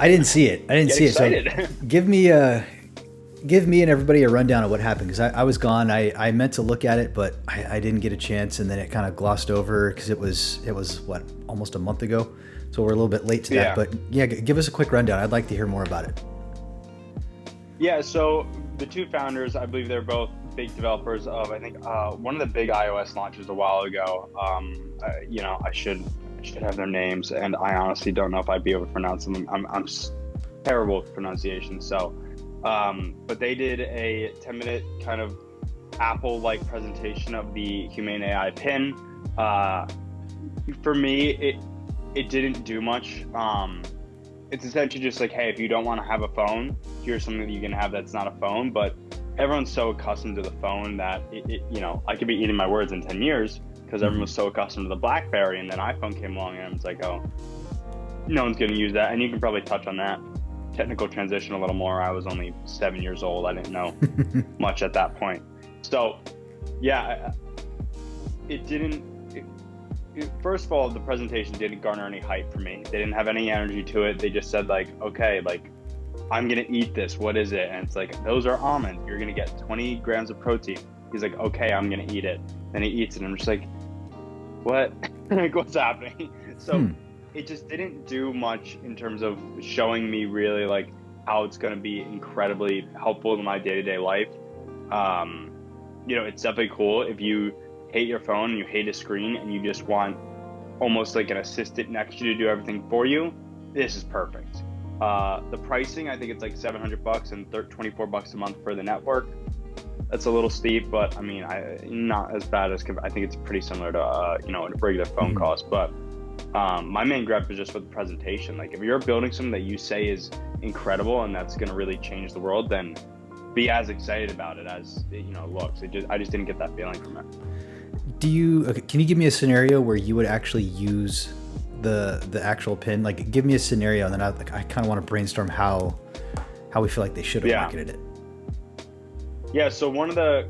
I didn't see it. I didn't Get see excited. it. So give me and everybody a rundown of what happened, because I was gone. I meant to look at it, but I didn't get a chance, and then it kind of glossed over because it was what, almost a month ago, so we're a little bit late to that. Yeah. But yeah, give us a quick rundown. I'd like to hear more about it. Yeah, so the two founders, I believe they're both big developers of, I think, one of the big iOS launches a while ago. I should have their names, and I honestly don't know if I'd be able to pronounce them. I'm terrible with pronunciation. So, but they did a 10-minute kind of Apple-like presentation of the Humane AI Pin. For me, it didn't do much. It's essentially just like, hey, if you don't want to have a phone, here's something that you can have that's not a phone. But everyone's so accustomed to the phone that I could be eating my words in 10 years because everyone was so accustomed to the BlackBerry, and then iPhone came along, and it's like, oh, no one's going to use that. And you can probably touch on that technical transition a little more. I was only 7 years old. I didn't know much at that point. So, yeah, it didn't. First of all, the presentation didn't garner any hype for me. They didn't have any energy to it. They just said, like, okay, like, I'm going to eat this. What is it? And it's like, those are almonds. You're going to get 20 grams of protein. He's like, okay, I'm going to eat it. Then he eats it. And I'm just like, what? Like, what's happening? So it just didn't do much in terms of showing me really, like, how it's going to be incredibly helpful in my day-to-day life. It's definitely cool if you hate your phone and you hate a screen and you just want almost like an assistant next to you to do everything for you. This is perfect. The pricing, I think it's like $700 and $24 a month for the network. That's a little steep, but I mean, not as bad as, I think it's pretty similar to a regular phone cost. But my main gripe is just with the presentation. Like, if you're building something that you say is incredible and that's going to really change the world, then be as excited about it as it looks. I just didn't get that feeling from it. Can you give me a scenario where you would actually use the actual pin? Like, give me a scenario, and then I kind of want to brainstorm how we feel like they should have marketed it. Yeah, so one thing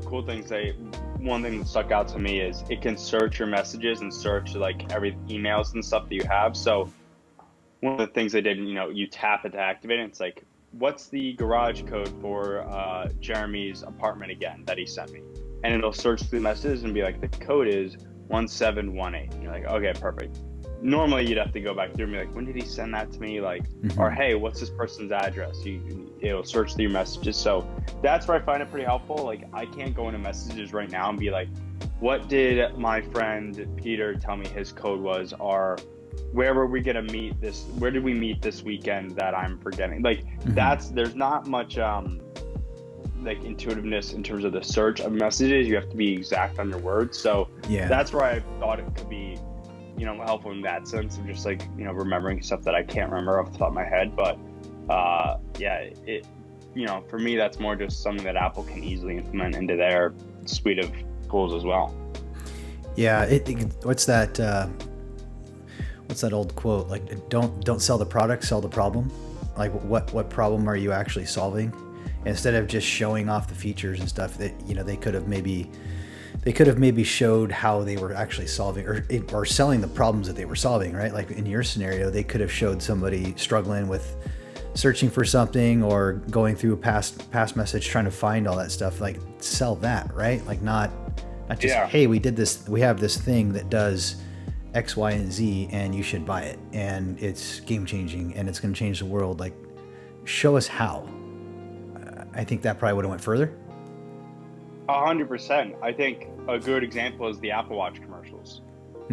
that stuck out to me is it can search your messages and search like every emails and stuff that you have. So one of the things they did, you tap it to activate it. It's like, what's the garage code for Jeremy's apartment again that he sent me? And it'll search through the messages and be like, the code is 1718. And you're like, okay, perfect. Normally you'd have to go back through and be like, when did he send that to me? Like, or hey, what's this person's address? It'll search through your messages. So that's where I find it pretty helpful. Like, I can't go into messages right now and be like, what did my friend Peter tell me his code was? Or where were we gonna meet this? Where did we meet this weekend that I'm forgetting? Like, there's not much like intuitiveness in terms of the search of messages. You have to be exact on your words. So that's where I thought it could be, helpful in that sense of just like, remembering stuff that I can't remember off the top of my head. But for me, that's more just something that Apple can easily implement into their suite of tools as well. Yeah. What's that old quote? Like, don't sell the product, sell the problem. Like, what problem are you actually solving? Instead of just showing off the features and stuff, that they could have maybe showed how they were actually solving or selling the problems that they were solving, right? Like in your scenario, they could have showed somebody struggling with searching for something or going through a past message trying to find all that stuff. Like, sell that, right? Like, not just hey, we did this, we have this thing that does X, Y, and Z, and you should buy it, and it's game changing and it's going to change the world. Like, show us how. I think that probably would have went further. 100%. I think a good example is the Apple Watch commercials.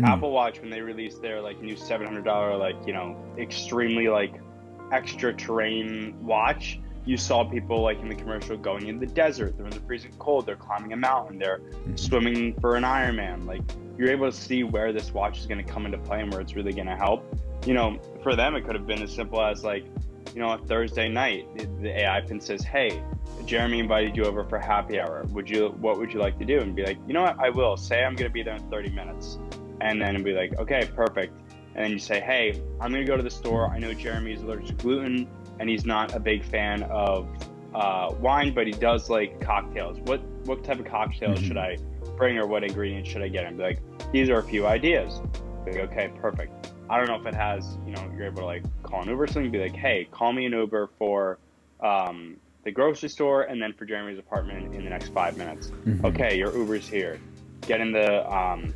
Apple Watch, when they released their like new $700 like extremely like extra terrain watch, you saw people like in the commercial going in the desert, they're in the freezing cold, they're climbing a mountain, they're swimming for an Ironman. Like, you're able to see where this watch is going to come into play and where it's really going to help. For them, it could have been as simple as like, a Thursday night, the AI Pin says, hey, Jeremy invited you over for happy hour. What would you like to do? And be like, you know what, I will. Say I'm going to be there in 30 minutes. And then be like, okay, perfect. And then you say, hey, I'm going to go to the store. I know Jeremy is allergic to gluten and he's not a big fan of wine, but he does like cocktails. What type of cocktails should I bring, or what ingredients should I get? And be like, these are a few ideas. Be like, okay, perfect. I don't know if it has, you're able to like call an Uber, so you can be like, hey, call me an Uber for the grocery store and then for Jeremy's apartment in the next 5 minutes. Mm-hmm. Okay, your Uber's here. Get in the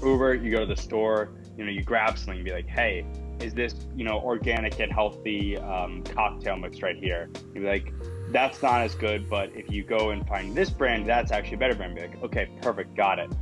Uber, you go to the store, you grab something and be like, hey, is this, organic and healthy cocktail mix right here? You'd be like, that's not as good, but if you go and find this brand, that's actually a better brand. Be like, okay, perfect, got it.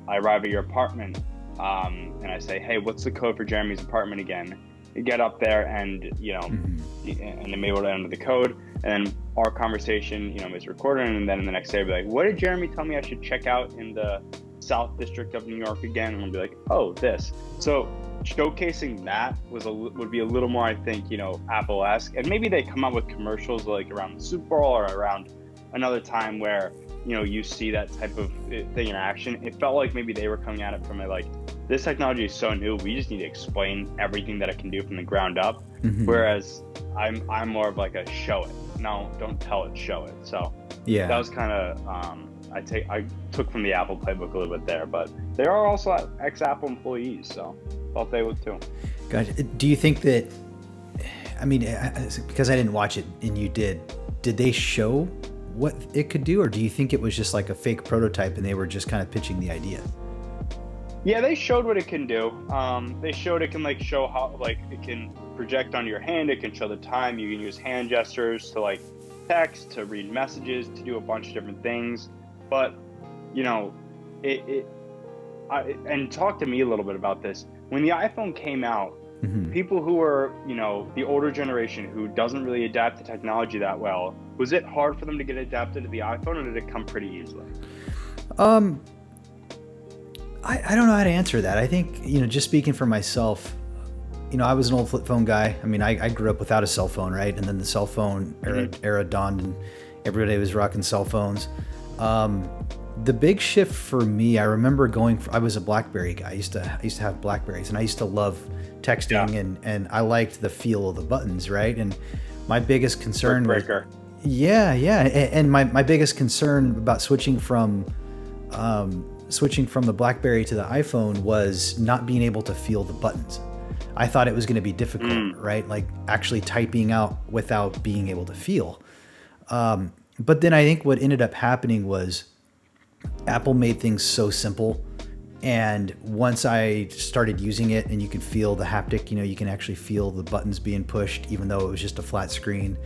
I arrive at your apartment and I say, hey, what's the code for Jeremy's apartment again? You get up there and, and I'm able to enter the code, and then our conversation, is recorded, and then the next day I'll be like, what did Jeremy tell me I should check out in the South District of New York again? And I'll be like, oh, this. So showcasing that would be a little more, I think, Apple-esque, and maybe they come out with commercials like around the Super Bowl or around another time where you see that type of thing in action. It felt like maybe they were coming at it from a like, this technology is so new, we just need to explain everything that it can do from the ground up. Whereas I'm more of like a show it, no, don't tell it, show it. So yeah, that was kind of I took from the Apple playbook a little bit there, but they are also ex-Apple employees, so thought they would too. Gotcha. Do you think that, I mean, because I didn't watch it and you did they show what it could do, or do you think it was just like a fake prototype and they were just kind of pitching the idea? Yeah, they showed what it can do. They showed it can show how it can project on your hand. It can show the time. You can use hand gestures to text, to read messages, to do a bunch of different things. But and talk to me a little bit about this. When the iPhone came out, people who were the older generation who doesn't really adapt to technology that well, was it hard for them to get adapted to the iPhone, or did it come pretty easily? I don't know how to answer that. I think, just speaking for myself, I was an old flip phone guy. I mean, I grew up without a cell phone, right? And then the cell phone era dawned and everybody was rocking cell phones. The big shift for me, I remember I was a BlackBerry guy. I used to have BlackBerries, and I used to love texting, and I liked the feel of the buttons, right? And my biggest concern was, and my biggest concern about switching from the BlackBerry to the iPhone was not being able to feel the buttons. I thought it was going to be difficult, right? Like actually typing out without being able to feel. But then I think what ended up happening was Apple made things so simple. And once I started using it and you can feel the haptic, you can actually feel the buttons being pushed, even though it was just a flat screen.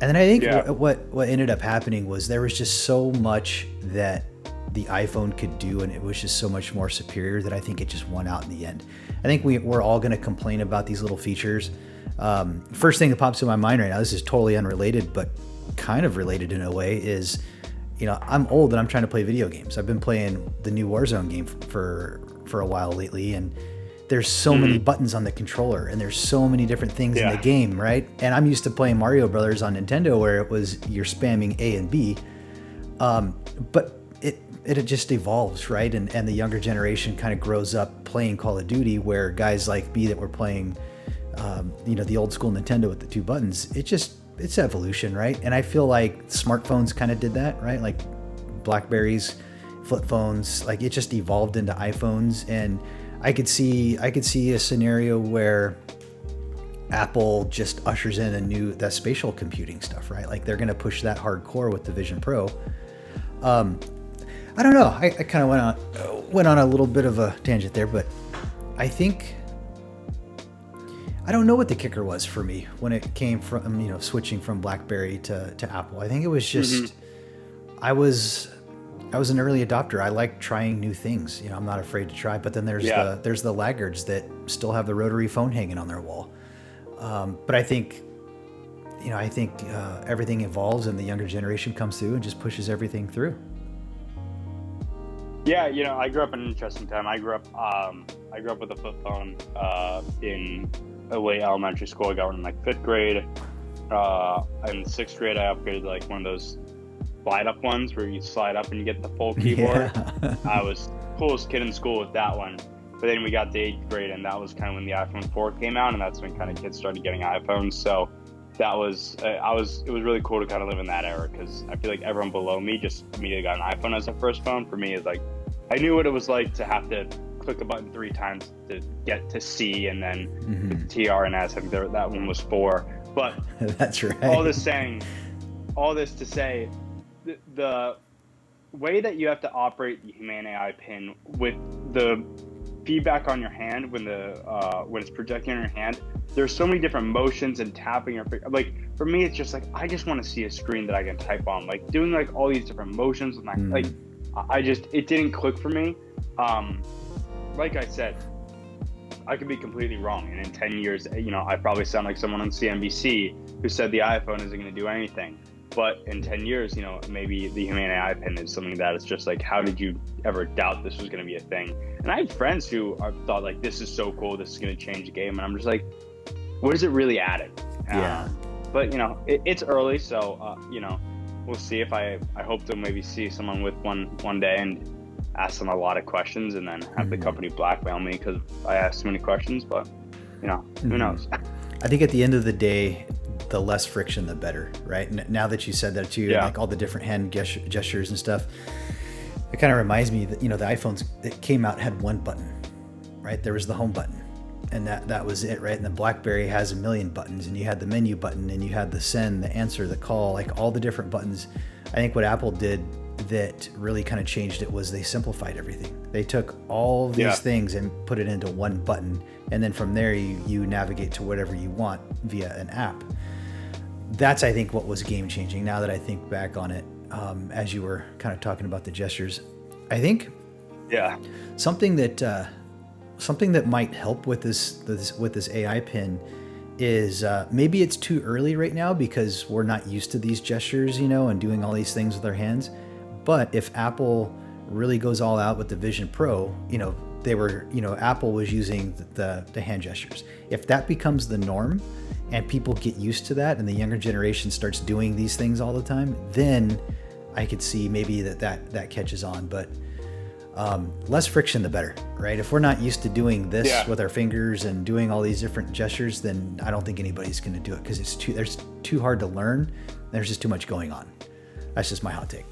And then I think what ended up happening was there was just so much that the iPhone could do, and it was just so much more superior that I think it just won out in the end. I think we're all going to complain about these little features. First thing that pops in my mind right now, this is totally unrelated, but kind of related in a way, is, I'm old and I'm trying to play video games. I've been playing the new Warzone game for a while lately, and there's so many buttons on the controller, and there's so many different things in the game, right? And I'm used to playing Mario Brothers on Nintendo where it was you're spamming A and B, but it just evolves, right? And the younger generation kind of grows up playing Call of Duty, where guys like me that were playing, the old school Nintendo with the two buttons, it's evolution, right? And I feel like smartphones kind of did that, right? Like BlackBerries, flip phones, like it just evolved into iPhones. And I could see a scenario where Apple just ushers in that spatial computing stuff, right? Like they're going to push that hardcore with the Vision Pro. I don't know. I kind of went on a little bit of a tangent there, but I think I don't know what the kicker was for me when it came from switching from BlackBerry to Apple. I think it was just I was an early adopter. I like trying new things. I'm not afraid to try. But then there's the laggards that still have the rotary phone hanging on their wall. But I think everything evolves, and the younger generation comes through and just pushes everything through. Yeah, I grew up in an interesting time. I grew up with a flip phone in a late elementary school. I got one in 5th grade. In 6th grade, I upgraded to one of those slide up ones where you slide up and you get the full keyboard. Yeah. I was the coolest kid in school with that one. But then we got to 8th grade, and that was kind of when the iPhone 4 came out, and that's when kind of kids started getting iPhones. So that was it was really cool to kind of live in that era, because I feel like everyone below me just immediately got an iPhone as their first phone. For me, it's I knew what it was like to have to click a button 3 times to get to C, and then Mm-hmm. TR and S. I think that one was 4. But That's right. all this to say, the way that you have to operate the Humane AI Pin with the feedback on your hand when it's projecting on your hand, there's so many different motions and tapping or like for me it's just like I just want to see a screen that I can type on, like doing like all these different motions with my like it didn't click for me. Like I said, I could be completely wrong, and in 10 years, I probably sound like someone on CNBC who said the iPhone isn't going to do anything. But in 10 years, maybe the Humane AI Pin is something that is just like, how did you ever doubt this was going to be a thing? And I have friends who thought like, this is so cool, this is going to change the game. And I'm just like, what is it really added? Yeah. But it's early, so we'll see. If I hope to maybe see someone with one day and ask them a lot of questions, and then have the company blackmail me because I asked too many questions. But who knows? I think at the end of the day, the less friction, the better, right? Now that you said that too, like all the different hand gestures and stuff, it kind of reminds me that, the iPhones that came out had one button, right? There was the home button, and that was it, right? And the BlackBerry has a million buttons, and you had the menu button, and you had the send, the answer, the call, like all the different buttons. I think what Apple did that really kind of changed it was they simplified everything. They took all these things and put it into one button, and then from there you navigate to whatever you want via an app. That's, I think, what was game changing. Now that I think back on it, as you were kind of talking about the gestures, I think something that might help with this AI pin is maybe it's too early right now because we're not used to these gestures, and doing all these things with our hands. But if Apple really goes all out with the Vision Pro, Apple was using the hand gestures. If that becomes the norm and people get used to that, and the younger generation starts doing these things all the time, then I could see maybe that catches on. But less friction, the better, right? If we're not used to doing this with our fingers and doing all these different gestures, then I don't think anybody's going to do it because there's too hard to learn. There's just too much going on. That's just my hot take.